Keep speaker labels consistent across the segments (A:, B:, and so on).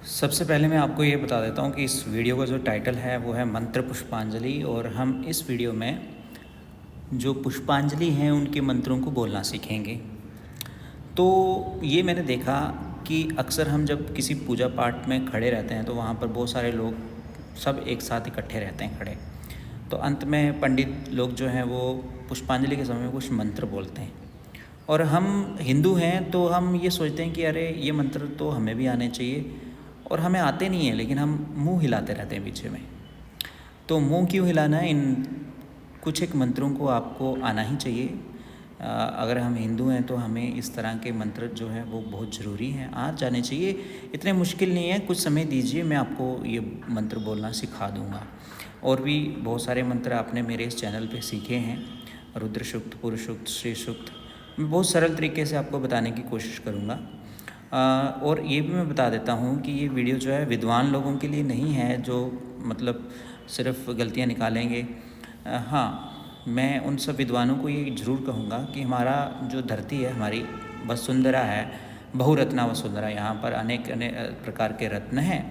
A: सबसे पहले मैं आपको ये बता देता हूँ कि इस वीडियो का जो टाइटल है वो है मंत्र पुष्पांजलि, और हम इस वीडियो में जो पुष्पांजलि हैं उनके मंत्रों को बोलना सीखेंगे। तो ये मैंने देखा कि अक्सर हम जब किसी पूजा पाठ में खड़े रहते हैं तो वहाँ पर बहुत सारे लोग सब एक साथ इकट्ठे रहते हैं खड़े। तो अंत में पंडित लोग जो हैं वो पुष्पांजलि के समय में कुछ मंत्र बोलते हैं, और हम हिंदू हैं तो हम ये सोचते हैं कि अरे ये मंत्र तो हमें भी आने चाहिए, और हमें आते नहीं हैं, लेकिन हम मुंह हिलाते रहते हैं पीछे में। तो मुंह क्यों हिलाना है? इन कुछ एक मंत्रों को आपको आना ही चाहिए। अगर हम हिंदू हैं तो हमें इस तरह के मंत्र जो हैं वो बहुत ज़रूरी हैं, आ जाने चाहिए। इतने मुश्किल नहीं है, कुछ समय दीजिए, मैं आपको ये मंत्र बोलना सिखा दूँगा। और भी बहुत सारे मंत्र आपने मेरे इस चैनल पे सीखे हैं, रुद्र सूक्त, पुरुष सूक्त, श्री सूक्त। मैं बहुत सरल तरीके से आपको बताने की कोशिश करूँगा। और ये भी मैं बता देता हूँ कि ये वीडियो जो है विद्वान लोगों के लिए नहीं है, जो मतलब सिर्फ गलतियाँ निकालेंगे। हाँ, मैं उन सब विद्वानों को ये ज़रूर कहूँगा कि हमारा जो धरती है, हमारी वसुंधरा है, बहुरत्ना वसुंधरा, यहाँ पर अनेक अनेक प्रकार के रत्न हैं,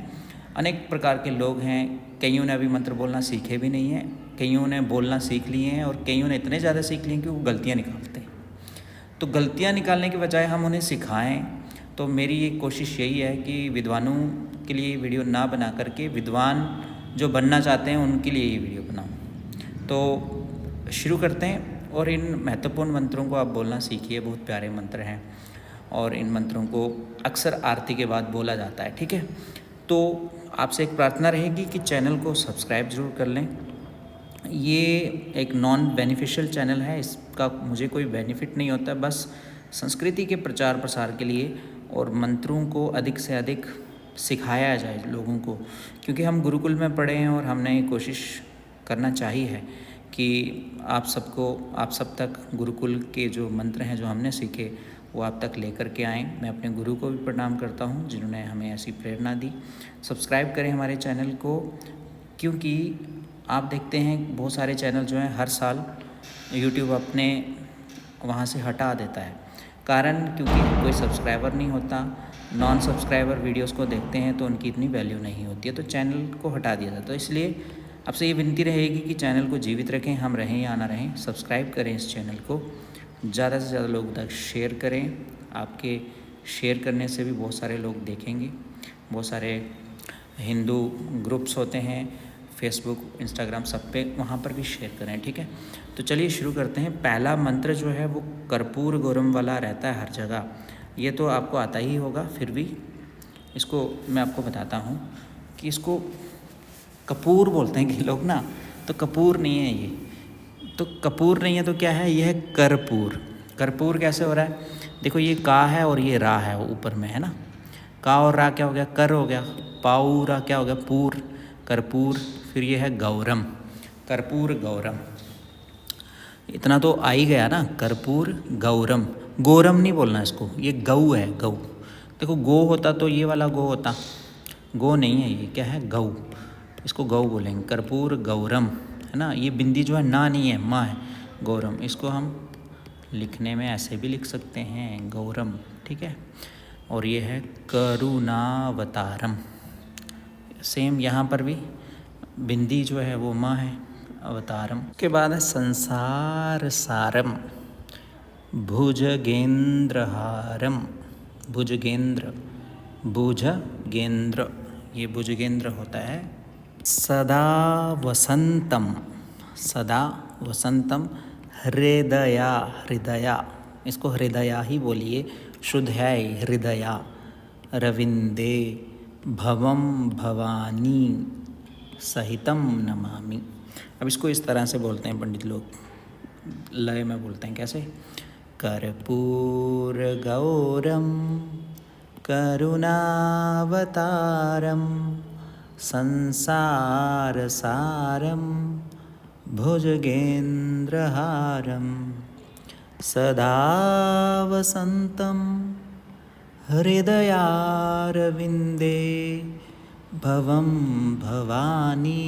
A: अनेक प्रकार के लोग हैं। कईयों ने अभी मंत्र बोलना सीखे भी नहीं हैं, कईयों ने बोलना सीख लिए हैं, और कईयों ने इतने ज़्यादा सीख लिए कि वो गलतियाँ निकालते हैं। तो गलतियाँ निकालने के बजाय हम उन्हें सिखाएं। तो मेरी ये कोशिश यही है कि विद्वानों के लिए वीडियो ना बना करके विद्वान जो बनना चाहते हैं उनके लिए ये वीडियो बनाऊं। तो शुरू करते हैं, और इन महत्वपूर्ण मंत्रों को आप बोलना सीखिए। बहुत प्यारे मंत्र हैं, और इन मंत्रों को अक्सर आरती के बाद बोला जाता है, ठीक है। तो आपसे एक प्रार्थना रहेगी कि चैनल को सब्सक्राइब ज़रूर कर लें। ये एक नॉन बेनिफिशियल चैनल है, इसका मुझे कोई बेनिफिट नहीं होता, बस संस्कृति के प्रचार प्रसार के लिए, और मंत्रों को अधिक से अधिक सिखाया जाए लोगों को। क्योंकि हम गुरुकुल में पढ़े हैं, और हमने ये कोशिश करना चाहिए है कि आप सब तक गुरुकुल के जो मंत्र हैं जो हमने सीखे वो आप तक लेकर के आएँ। मैं अपने गुरु को भी प्रणाम करता हूँ जिन्होंने हमें ऐसी प्रेरणा दी। सब्सक्राइब करें हमारे चैनल को, क्योंकि आप देखते हैं बहुत सारे चैनल जो हैं हर साल यूट्यूब अपने वहाँ से हटा देता है। कारण क्योंकि कोई सब्सक्राइबर नहीं होता, नॉन सब्सक्राइबर वीडियोस को देखते हैं तो उनकी इतनी वैल्यू नहीं होती है, तो चैनल को हटा दिया जाता है। तो इसलिए आपसे ये विनती रहेगी कि चैनल को जीवित रखें, हम रहें या ना रहें, सब्सक्राइब करें इस चैनल को, ज़्यादा से ज़्यादा लोगों तक शेयर करें। आपके शेयर करने से भी बहुत सारे लोग देखेंगे। बहुत सारे हिंदू ग्रुप्स होते हैं, फेसबुक, इंस्टाग्राम, सब पे, वहाँ पर भी शेयर करें, ठीक है। तो चलिए शुरू करते हैं। पहला मंत्र जो है वो कर्पूर गौरम वाला रहता है हर जगह, ये तो आपको आता ही होगा, फिर भी इसको मैं आपको बताता हूँ कि इसको कपूर बोलते हैं कि लोग ना, तो कपूर नहीं है ये, तो कपूर नहीं है तो क्या है, ये है कर्पूर। कर्पूर कैसे हो रहा है? देखो, ये का है और ये रा है ऊपर में, है ना। का और रा क्या हो गया? कर हो गया। पाऊरा क्या हो गया? पूर, कर्पूर। फिर ये है गौरम, कर्पूर गौरम। इतना तो आ ही गया ना, कर्पूर गौरम। गौरम नहीं बोलना इसको, ये गऊ है, गऊ। देखो, गो होता तो ये वाला गो होता, गो नहीं है, ये क्या है? गऊ। इसको गऊ बोलेंगे, कर्पूर गौरम, है ना। ये बिंदी जो है ना नहीं है, माँ है, गौरम। इसको हम लिखने में ऐसे भी लिख सकते हैं, गौरम, ठीक है। और ये है करुणावतारम। सेम यहाँ पर भी बिंदी जो है वो माँ है, अवतारम। के बाद है संसार सारम, भुजगेंद्रहारम। भुजगेंद्र, भुजगेंद्र, ये भुजगेंद्र होता है। सदा वसंतम, सदा वसंतम। हृदया, हृदया, इसको हृदया ही बोलिए, शुद्ध है हृदया। रविंदे भवम भवानी सहितम नमामि। अब इसको इस तरह से बोलते हैं पंडित लोग, लय में बोलते हैं, कैसे? कर्पूर गौरम करुणावतारम संसार सारम भुजगेंद्रहारम सदा वसंतम हृदयारविंदे भवम भवानी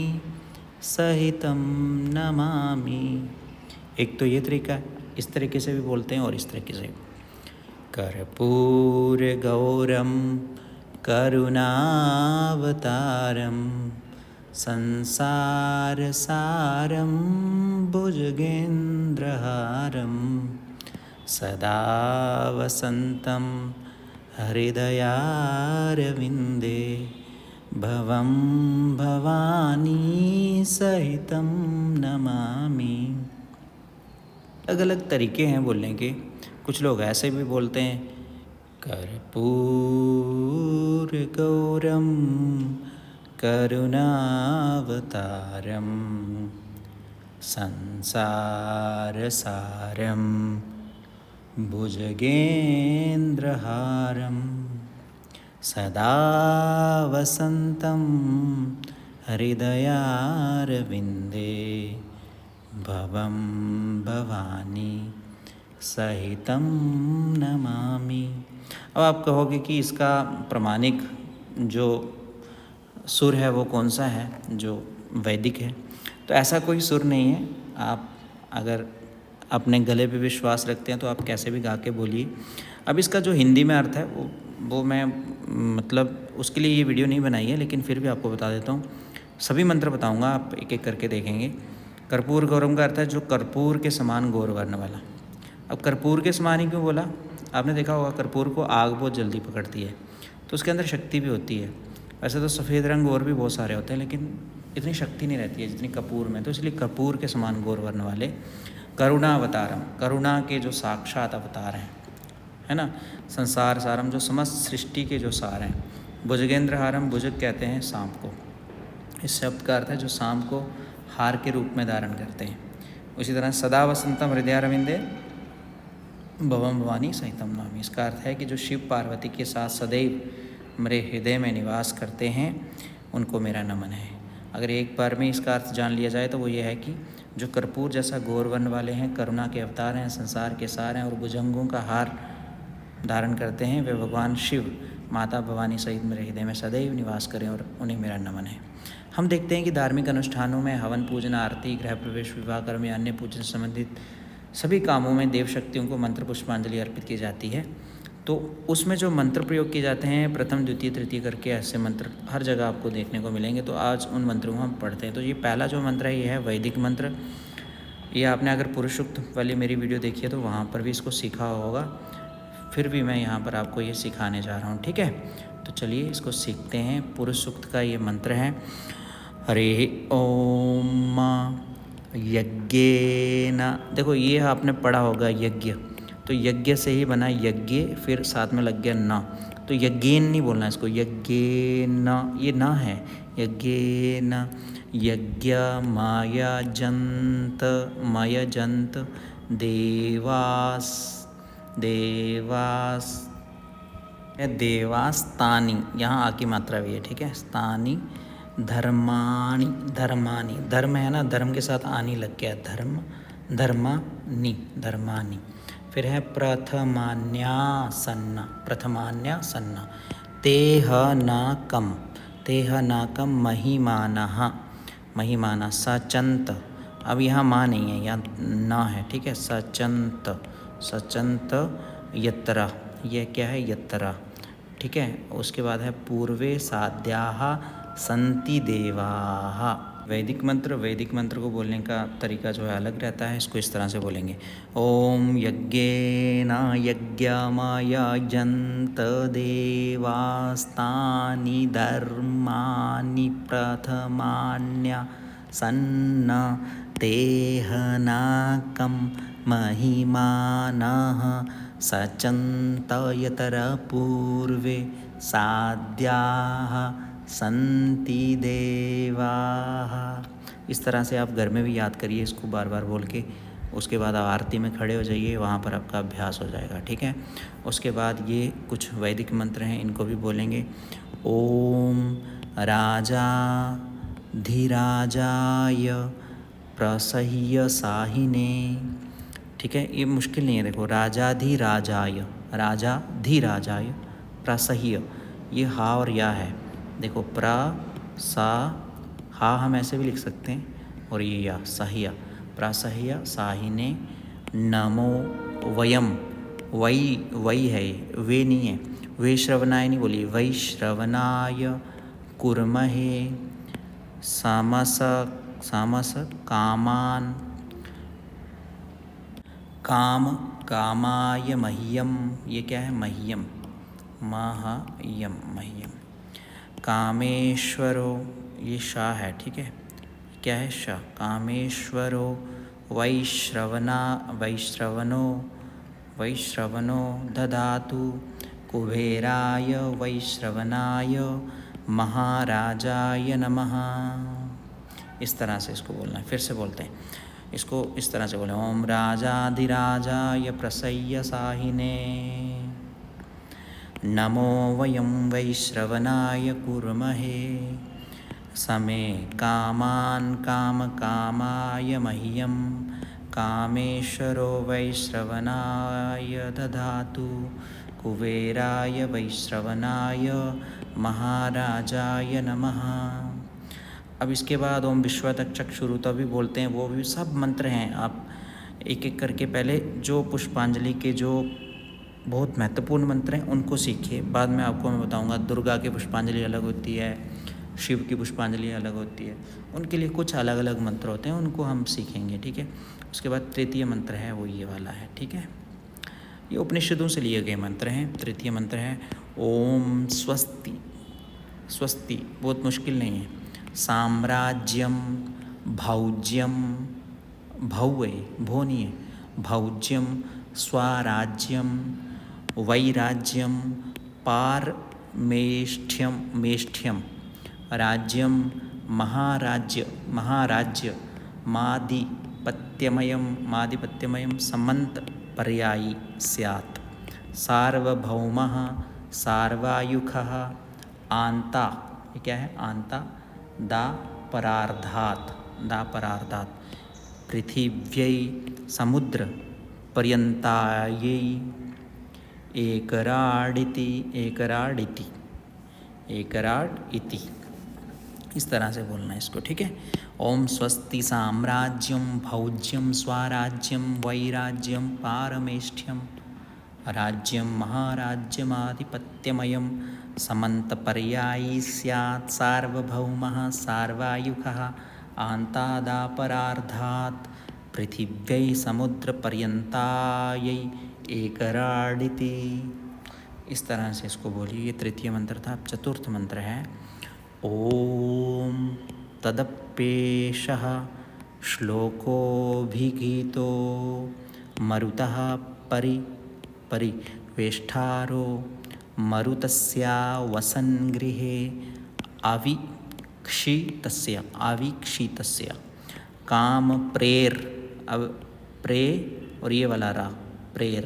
A: सहितम नमामि। एक तो ये तरीका है, इस तरीके से भी बोलते हैं, और इस तरीके से कर्पूर गौरम करुणावतारं संसारसारं भुजगेन्द्रहारं सदा वसन्तं हृदयारविन्दे भवं भवानी सहितं नमामि। अलग अलग तरीके हैं बोलने के। कुछ लोग ऐसे भी बोलते हैं, कर्पूर गौरम करुणावतारम संसारसारम भुजगेन्द्रहारं सदा वसन्तं हृदयारविन्दे भवं भवानी सहितं नमामि। अब आप कहोगे कि इसका प्रमाणिक जो सुर है वो कौन सा है, जो वैदिक है? तो ऐसा कोई सुर नहीं है। आप अगर अपने गले पे विश्वास रखते हैं तो आप कैसे भी गा के बोलिए। अब इसका जो हिंदी में अर्थ है वो मैं मतलब उसके लिए ये वीडियो नहीं बनाई है, लेकिन फिर भी आपको बता देता हूँ। सभी मंत्र बताऊँगा, आप एक एक करके देखेंगे। कर्पूर गौरम का अर्थ है जो कर्पूर के समान गौर वर्ण वाला। अब कर्पूर के समान ही क्यों बोला? आपने देखा होगा कर्पूर को आग बहुत जल्दी पकड़ती है, तो उसके अंदर शक्ति भी होती है। वैसे तो सफ़ेद रंग और भी बहुत सारे होते हैं, लेकिन इतनी शक्ति नहीं रहती है जितनी कपूर में, तो इसलिए कपूर के समान गौर वर्ण वाले करुणा अवतारम, करुणा के जो साक्षात अवतार हैं, है ना। संसार सारम, जो समस्त सृष्टि के जो सार हैं। भुजगेंद्र हारम, भुजग कहते हैं सांप को। इस शब्द का अर्थ है जो सांप को हार के रूप में धारण करते हैं। उसी तरह सदा वसंतम हृदयारविंदे भवम भवानी सहितम नमामि। इसका अर्थ है कि जो शिव पार्वती के साथ सदैव मेरे हृदय में निवास करते हैं उनको मेरा नमन है। अगर एक बार में इसका अर्थ जान लिया जाए तो वो ये है कि जो कर्पूर जैसा गौर वर्ण वाले हैं, करुणा के अवतार हैं, संसार के सार हैं और भुजंगों का हार धारण करते हैं, वे भगवान शिव माता भवानी सहित मेरे हृदय में सदैव निवास करें और उन्हें मेरा नमन है। हम देखते हैं कि धार्मिक अनुष्ठानों में हवन पूजन, आरती, गृह प्रवेश, विवाह कर्म या अन्य पूजन संबंधित सभी कामों में देव शक्तियों को मंत्र पुष्पांजलि अर्पित की जाती है। तो उसमें जो मंत्र प्रयोग किए जाते हैं, प्रथम द्वितीय तृतीय करके ऐसे मंत्र हर जगह आपको देखने को मिलेंगे। तो आज उन मंत्रों को हम पढ़ते हैं। तो ये पहला जो मंत्र है ये है वैदिक मंत्र। ये आपने अगर पुरुष सूक्त वाली मेरी वीडियो देखी है तो वहाँ पर भी इसको सीखा होगा, फिर भी मैं यहाँ पर आपको ये सिखाने जा रहा हूँ, ठीक है। तो चलिए इसको सीखते हैं। पुरुष सूक्त का ये मंत्र है, हरे ओम यज्ञेन। देखो ये आपने पढ़ा होगा यज्ञ, तो यज्ञ से ही बना यज्ञ, फिर साथ में लग गया न, तो यज्ञेन नहीं बोलना इसको, यज्ञेन, ये न है। यज्ञेन यज्ञ मायजंत, मयजंत देवास, देवास देवास्तानी, यहाँ आ की मात्रा भी है, ठीक है। स्थानी धर्माणी, धर्मानी, धर्म है ना, धर्म के साथ आनी लग गया, धर्म, धर्मानी, धर्मानी। फिर है प्रथमान्यासन्न, प्रथमान्यासन्न तेह नाकम, तेह नाकम महिमानः, महिमाना सचंत। अब यहाँ माँ नहीं है, यहाँ ना है, ठीक है। सचंत, सचंत यत्र, यह क्या है, यत्र, ठीक है। उसके बाद है पूर्वे साध्याः संति देवाः। वैदिक मंत्र, वैदिक मंत्र को बोलने का तरीका जो है अलग रहता है। इसको इस तरह से बोलेंगे, ओम यज्ञेन यज्ञमयजन्त देवास्तानि धर्माणि प्रथमान्यासन्न तेह नाकं महिमानः सचन्त यतर पूर्वे साध्याः संति देवाः। इस तरह से आप घर में भी याद करिए इसको बार बार बोल के। उसके बाद आप आरती में खड़े हो जाइए, वहाँ पर आपका अभ्यास हो जाएगा, ठीक है। उसके बाद ये कुछ वैदिक मंत्र हैं, इनको भी बोलेंगे। ओम राजा धीराजाय प्रसह्य साहिने, ठीक है। ये मुश्किल नहीं है, देखो, राजाधिराजाय, राजाधिराजाय प्रसह्य, ये हा और या है, देखो, प्र सा, हा हम ऐसे भी लिख सकते हैं, और ये या सह्य, प्रसह्य साहिने नमो वयम, वही वही है, वे नहीं है, वैश्रवणाय नहीं बोलिए, वैश्रवणाय कुर्महे सामस सामस कामान काम कामाय मह्यम, ये क्या है मह्यम, महयम मह्यम। कामेश्वरो, ये शाह है, ठीक है, क्या है शाह। कामेश्वरो वैश्रवनो ददातु कुबेराय वैश्रवणाय महाराजाय नमः। इस तरह से इसको बोलना है। फिर से बोलते हैं इसको, इस तरह से बोलें, ओम राजाधिराजाय प्रसय्य साहिने नमो वयं वैश्रवणाय कुर्महे समे कामान् कामकामाय मह्यं कामेश्वरो वैश्रवणाय ददातु कुबेराय वैश्रवणाय महाराजाय नमः। अब इसके बाद ओम विश्वतक्षुरुत भी बोलते हैं, वो भी सब मंत्र हैं। आप एक एक करके पहले जो पुष्पांजलि के जो बहुत महत्वपूर्ण मंत्र हैं उनको सीखिए, बाद में आपको मैं बताऊंगा। दुर्गा की पुष्पांजलि अलग होती है, शिव की पुष्पांजलि अलग होती है, उनके लिए कुछ अलग अलग मंत्र होते हैं, उनको हम सीखेंगे, ठीक है। उसके बाद तृतीय मंत्र है वो ये वाला है, ठीक है। ये उपनिषदों से लिए गए मंत्र हैं। तृतीय मंत्र है ओम स्वस्ति। स्वस्ति बहुत मुश्किल नहीं है। साम्राज्यम भौज्यम, भौवे भोनिए, भौज्यम स्वराज्यम वैराज्यम पारमेष्ठ्यम मेष्ठ्यम राज्यम महाराज्य मादिपत्यमयं समंत पर्यायी स्यात् सार्वभौमः सार्वायुखः आंता, ये क्या है आंता दापरार्धात् पृथिव्यै समुद्र पर्यन्तायै एकराड इति। इस तरह से बोलना है इसको, ठीक है। ओम स्वस्ति साम्राज्यम भौज्यम स्वराज्यम वैराज्यम पारमेष्ठ्यम राज्यम महाराज्यमाधिपत्यमयं समन्तपर्यायी स्यात् सार्वभौमः सार्वायुखः आन्तादापरार्धात् पृथिव्यै समुद्रपर्यन्तायै एकराडिति। इस तरह से इसको बोलिए। ये तृतीय मंत्र था। अब चतुर्थ मंत्र है ओम तदप्येषः श्लोकोऽभिगीतो मरुतः परिवेष्टारो मरुतस्या वसन्गृहे अवीक्षितस्य काम प्रेर, अब प्रे और ये वाला रा प्रेर,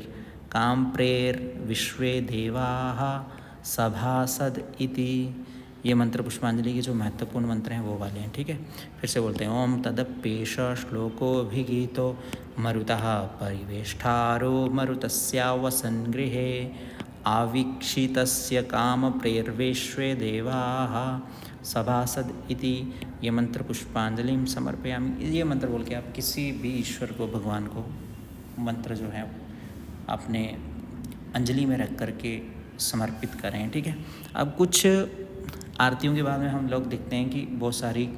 A: काम प्रेर विश्वे देवाः सभासद इति। ये मंत्र पुष्पांजलि के जो महत्वपूर्ण मंत्र हैं वो वाले हैं, ठीक है। फिर से बोलते हैं ओम तदप्येष श्लोकोऽभिगीतो मरुतः परिवेष्टारो मरुतस्या वसन्गृहे आवीक्षितस्य काम प्रेर्विश्वे देवाः सभासद इति। ये मंत्र पुष्पांजलि समर्पयामि। ये मंत्र बोल के आप किसी भी ईश्वर को, भगवान को मंत्र जो है अपने अंजलि में रख करके समर्पित करें, ठीक है। अब कुछ आरतियों के बाद में हम लोग देखते हैं कि बहुत सारी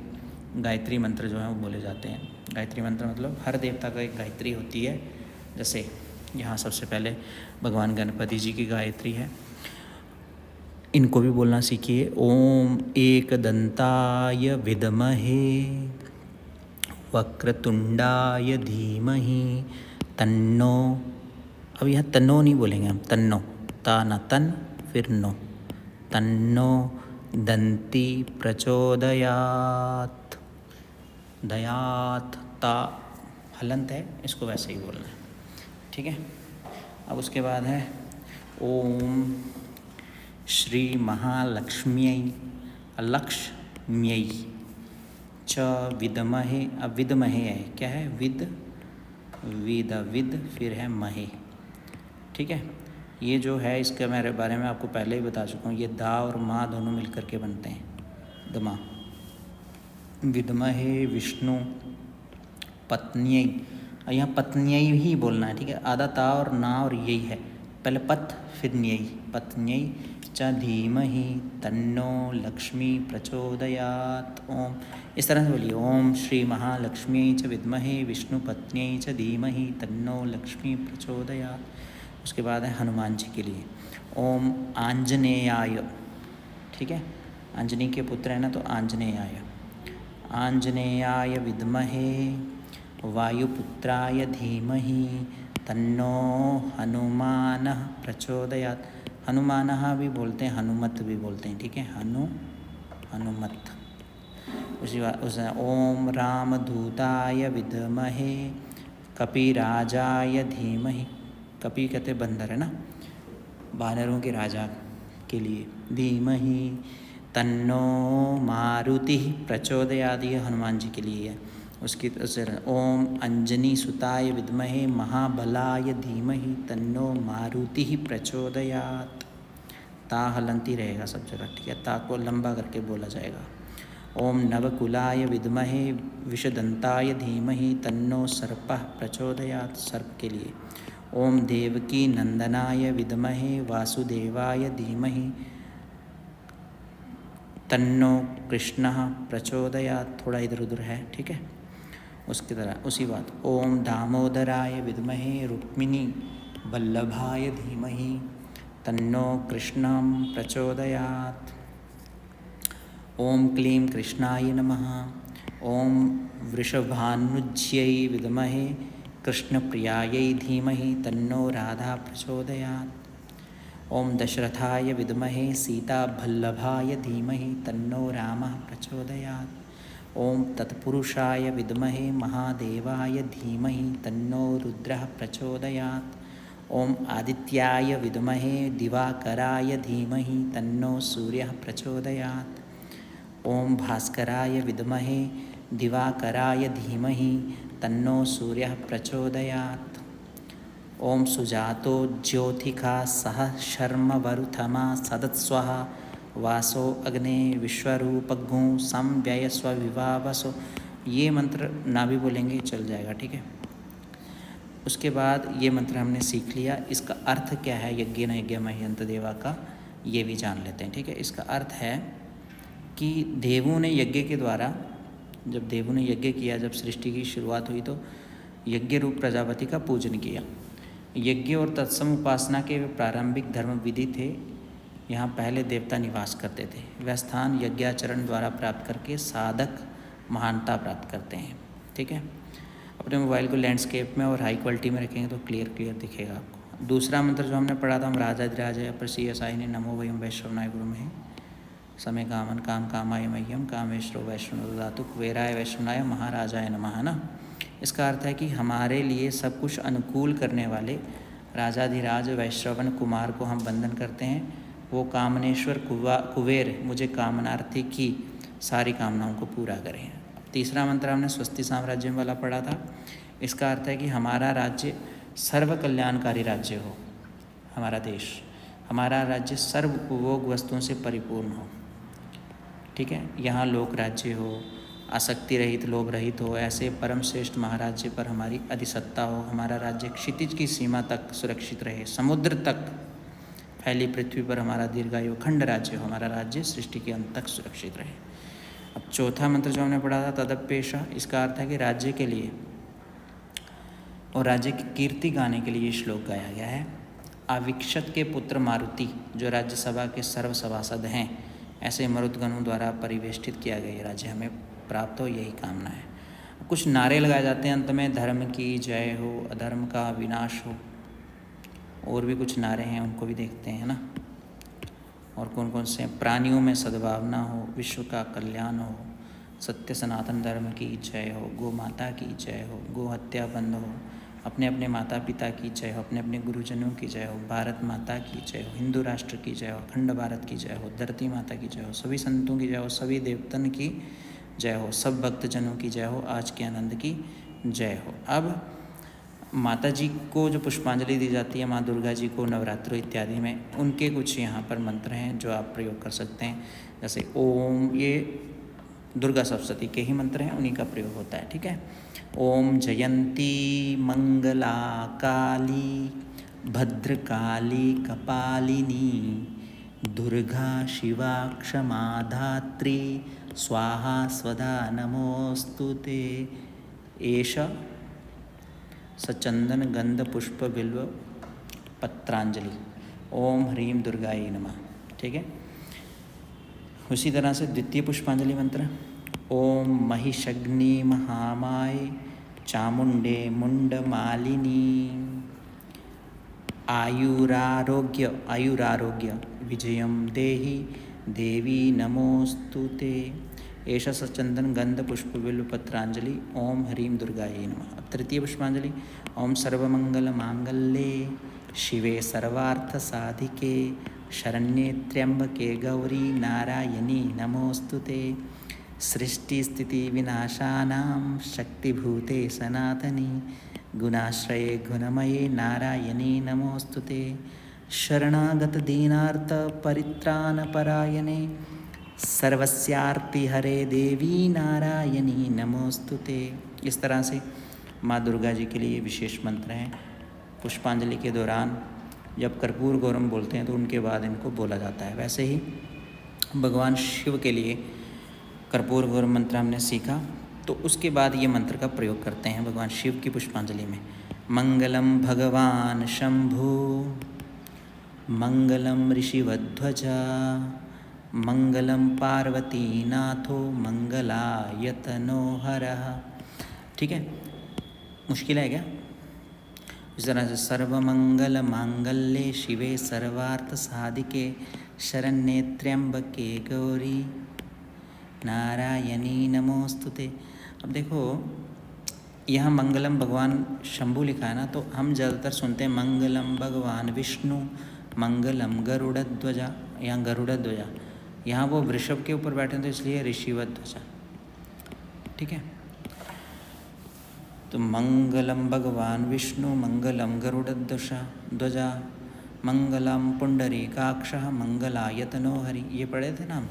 A: गायत्री मंत्र जो हैं वो बोले जाते हैं। गायत्री मंत्र मतलब हर देवता का एक गायत्री होती है। जैसे यहाँ सबसे पहले भगवान गणपति जी की गायत्री है, इनको भी बोलना सीखिए। ओम एकदंताय विद्महे वक्रतुंडाय धीमहि तन्नो, अब यहाँ तन्नो नहीं बोलेंगे हम, तन्नो, ता न तन फिर नो, तन्नो दंती प्रचोदयात्। दयात ता हलंत है, इसको वैसे ही बोलना है, ठीक है। अब उसके बाद है ओम श्री महालक्ष्म्यै लक्ष्म्यै च विद्महे। अब विद्महे है, क्या है विद फिर है महे, ठीक है। ये जो है इसके मेरे बारे में आपको पहले ही बता चुका हूँ। ये दा और माँ दोनों मिलकर के बनते हैं, दमा। विद्महे विष्णु पत्न्यै, यहाँ पत्न्यै ही बोलना है, ठीक है। आधा ता और ना और यही है, पहले पत फिर न्यई, पत्न्यै च धीमहि तन्नो लक्ष्मी प्रचोदयात्। ओम इस तरह से बोलिए, ओम श्री महालक्ष्मी च विद्महे विष्णुपत्न्यै च धीमहि तन्नो लक्ष्मी प्रचोदयात्। उसके बाद है हनुमान जी के लिए, ओम आंजनेयाय, ठीक है, अंजनी के पुत्र है ना, तो आंजनेयाय, आंजनेयाय विद्महे वायुपुत्राय धीमहि तन्नो हनुमानः प्रचोदयात्। हनुमानः भी बोलते हैं, हनुमत भी बोलते हैं, ठीक है, हनुमत। उसी बात उस ओम रामदूताय विद्महे कपिराजाय धीमहि, कपि कहते बंदर है ना, वानरों के राजा के लिए, धीमहि तन्नो मारुति प्रचोदयात्, ये हनुमान जी के लिए है। उसकी ओम अंजनी सुताय विद्महे महाबलाय धीमहि तन्नो मारुति प्रचोदयात्। ता हलंती रहेगा सब जगह, ठीक है, ता को लंबा करके बोला जाएगा। ओम नवकुलाय विद्महे विषदंताय धीमहि तन्नो सर्पः प्रचोदयात्, सर्प के लिए। ओम देवकी नंदनाय विद्महे वासुदेवाय धीमहि तन्नो कृष्णः प्रचोदयात्, थोड़ा इधर उधर है, ठीक है। उसकी तरह उसी बात, ओम दामोदराय विद्महे रुक्मिणी वल्लभाय धीमहि तन्नो कृष्णं प्रचोदयात्। ओम क्लीं कृष्णाय नमः। ओम वृषभानुज्यै विद्महे कृष्णप्रियायै धीमहि तन्नो राधा प्रचोदयात्। ओम दशरथाय विद्महे सीतावल्लभाय धीमहि तन्नो रामः प्रचोदयात्। ओम तत्पुरुषाय विद्महे महादेवाय धीमहि तन्नो रुद्रः प्रचोदयात्। ओम आदित्याय विद्महे दिवाकराय धीमहि तन्नो सूर्यः प्रचोदयात्। ओम भास्कराय विद्महे दिवाकराय धीमहि तन्नो सूर्यः प्रचोदयात्। ओम सुजातो ज्योतिखा सह शर्म वरुथमा सदत्स्वः वासो अग्ने विश्वरूपज्ञो संव्ययस्व विवावसो। ये मंत्र ना भी बोलेंगे चल जाएगा, ठीक है। उसके बाद ये मंत्र हमने सीख लिया, इसका अर्थ क्या है यज्ञेन यज्ञमहि अंतदेवा का, ये भी जान लेते हैं, ठीक है। इसका अर्थ है कि देवों ने यज्ञ के द्वारा, जब देवों ने यज्ञ किया, जब सृष्टि की शुरुआत हुई तो यज्ञ रूप प्रजापति का पूजन किया। यज्ञ और तत्सम उपासना के प्रारंभिक धर्म विधि थे। यहाँ पहले देवता निवास करते थे। वह स्थान यज्ञाचरण द्वारा प्राप्त करके साधक महानता प्राप्त करते हैं, ठीक है। अपने मोबाइल को लैंडस्केप में और हाई क्वालिटी में रखेंगे तो क्लियर दिखेगा आपको। दूसरा मंत्र जो हमने पढ़ा था, हम राजाधिराजय प्रसीय साहिने नमो वयम वैष्णवनाय गुरुमहे समय कामन काम कामाय मह्यम कामेश्वरो वैष्णव धातु कुबेराय वैष्णवनाय महाराजाय नमः, है ना। इसका अर्थ है कि हमारे लिए सब कुछ अनुकूल करने वाले राजाधिराज वैश्रवण कुमार को हम वंदन करते हैं। वो कामनेश्वर कुबेर मुझे कामनार्थी की सारी कामनाओं को पूरा करें। तीसरा मंत्र हमने स्वस्ति साम्राज्य वाला पढ़ा था। इसका अर्थ है कि हमारा राज्य सर्व कल्याणकारी राज्य हो, हमारा देश, हमारा राज्य सर्व उपभोग वस्तुओं से परिपूर्ण हो, ठीक है। यहाँ लोक राज्य हो, आसक्ति रहित, लोभ रहित हो, ऐसे परम श्रेष्ठ महाराज्य पर हमारी अधिसत्ता हो। हमारा राज्य क्षितिज की सीमा तक सुरक्षित रहे, समुद्र तक फैली पृथ्वी पर हमारा दीर्घायु खंड राज्य हो, हमारा राज्य सृष्टि के अंत तक सुरक्षित रहे। अब चौथा मंत्र जो हमने पढ़ा था तदप्येषा, इसका अर्थ है कि राज्य के लिए और राज्य की कीर्ति गाने के लिए ये श्लोक गाया गया है। अविक्षत के पुत्र मारुति जो राज्यसभा के सर्व सभासद हैं, ऐसे मरुदगणों द्वारा परिवेष्टित किया गया ये राज्य हमें प्राप्त हो, यही कामना है। कुछ नारे लगाए जाते हैं अंत में, धर्म की जय हो, अधर्म का विनाश हो, और भी कुछ नारे हैं, उनको भी देखते हैं ना। और कौन कौन से, प्राणियों में सद्भावना हो, विश्व का कल्याण हो, सत्य सनातन धर्म की जय हो, गौ माता की जय हो, गो हत्या बंद हो, अपने अपने माता पिता की जय हो, अपने अपने गुरुजनों की जय हो, भारत माता की जय हो, हिंदू राष्ट्र की जय हो, अखंड भारत की जय हो, धरती माता की जय हो, सभी संतों की जय हो, सभी देवतन की जय हो, सब भक्तजनों की जय हो, आज के आनंद की जय हो। अब माता जी को जो पुष्पांजलि दी जाती है, माँ दुर्गा जी को नवरात्रों इत्यादि में, उनके कुछ यहाँ पर मंत्र हैं जो आप प्रयोग कर सकते हैं। जैसे ओम, ये दुर्गा सप्तशती के ही मंत्र हैं, उन्हीं का प्रयोग होता है, ठीक है। ओम जयंती मंगला काली भद्रकाली कपालिनी दुर्गा शिवा क्षमा धात्री स्वाहा स्वधा नमोस्तुते। एष सचंदन गंध पुष्प बिल्व पत्रांजलि। ओम ह्रीं दुर्गाय नमः। ठीक है। उसी तरह से द्वितीय पुष्पांजलि मंत्र, ओम महिषग्नि महामाय चामुंडे मुंडमालिनी आयुरारोग्य विजयं देहि देवी नमोस्तुते। एष सचंदन गंध पुष्प बिल्व पत्रांजलि। ओम ह्रीं दुर्गाय नमः। अब तृतीय पुष्पांजलि, ओम सर्वमंगल मांगल्ये शिवे सर्वार्थ साधिके शरण्ये त्र्यंबके गौरी नारायणी नमोस्तुते। सृष्टि स्थिति विनाशानां शक्तिभूते सनातनी गुणाश्रये गुणमये नारायणी नमोस्तुते। शरणागत दीनार्थ परित्राणपरायणे सर्वस्यार्ति हरे देवी नारायणी नमोस्तुते। इस तरह से माँ दुर्गा जी के लिए विशेष मंत्र हैं। पुष्पांजलि के दौरान जब कर्पूर गौरम बोलते हैं तो उनके बाद इनको बोला जाता है। वैसे ही भगवान शिव के लिए कर्पूर गौरम मंत्र हमने सीखा, तो उसके बाद ये मंत्र का प्रयोग करते हैं भगवान शिव की पुष्पांजलि में। मंगलम भगवान शंभु मंगलम ऋषिवध्वजा मंगलम पार्वती नाथो मंगलायतनो हरः। ठीक है, मुश्किल है क्या? इस तरह से सर्वमंगल मांगल्ये शिवे सर्वार्थ साधिके शरण्ये त्र्यंबके गौरी नारायणी नमोस्तुते। अब देखो यहाँ मंगलम भगवान शंभु लिखा है ना, तो हम ज़्यादातर सुनते हैं मंगलम भगवान विष्णु मंगलम गरुड़ध्वजा। यहाँ गरुड़ध्वजा, यहाँ वो वृषभ के ऊपर बैठे तो इसलिए ऋषिवध्वजा। ठीक है, तो मंगलम भगवान विष्णु मंगलम गरुड़ध्वजा मंगलम पुंडरीकाक्षः मंगलायतनो हरि। ये पढ़े थे ना हम,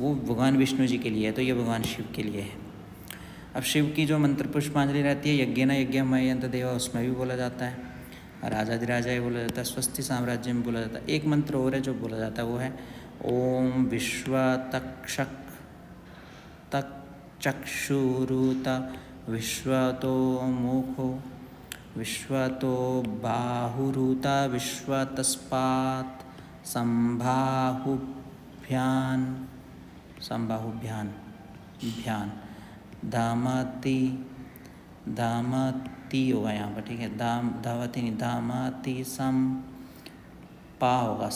A: वो भगवान विष्णु जी के लिए है, तो ये भगवान शिव के लिए है। अब शिव की जो मंत्र पुष्पांजलि रहती है, यज्ञेन यज्ञमयंत देवा, उसमें भी बोला जाता है। राजाधिराजाय बोला जाता है, स्वस्ति साम्राज्य में बोला जाता है। एक मंत्र और है जो बोला जाता है, वो है ओम विश्व चक्षुरुत विश्वतो मुखो विश्वतो बाहुरुत विश्वतस्पात् संबाहुभ्यान धामती होगा यहाँ पर। ठीक है, धावती नहीं, धामती पा होगा,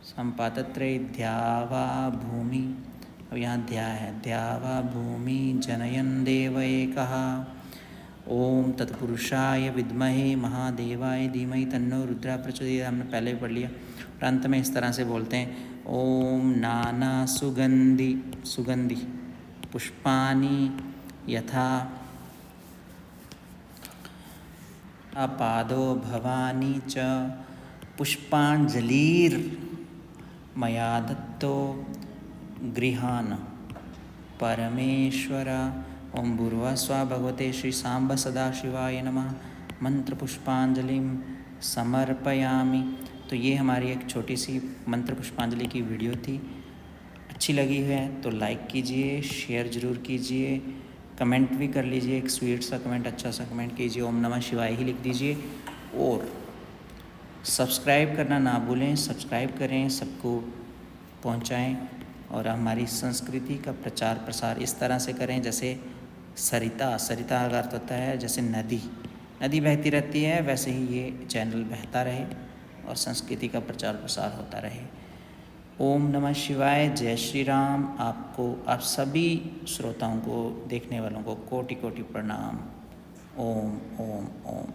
A: संपातत्रय द्यावा भूमि। अब यहाँ ध्या है, द्यावा भूमि जनयन देव एकः। ओम तत्पुरुषाय विद्महे महादेवाय धीमहि तन्नो रुद्रः प्रचोदयात्। हमने पहले भी पढ़ लिया। और अंत में इस तरह से बोलते हैं, ओम नाना सुगंधि पुष्पानि यथा पादो भवानी च पुष्पांजलिर्मया दत्तो गृहान परमेश्वर। ओम भूर्भुवस्सुवः भगवते श्री सांब सदाशिवाय नमः। मंत्र पुष्पांजलिं समर्पयामि। तो ये हमारी एक छोटी सी मंत्र पुष्पांजलि की वीडियो थी। अच्छी लगी है तो लाइक कीजिए, शेयर ज़रूर कीजिए, कमेंट भी कर लीजिए, एक स्वीट सा कमेंट, अच्छा सा कमेंट कीजिए, ओम नमः शिवाय ही लिख दीजिए। और सब्सक्राइब करना ना भूलें, सब्सक्राइब करें, सबको पहुंचाएं और हमारी संस्कृति का प्रचार प्रसार इस तरह से करें जैसे सरिता का अर्थ होता है जैसे नदी बहती रहती है, वैसे ही ये चैनल बहता रहे और संस्कृति का प्रचार प्रसार होता रहे। ओम नमः शिवाय, जय श्री राम। आप सभी श्रोताओं को, देखने वालों को कोटि कोटि प्रणाम। ओम ओम ओम।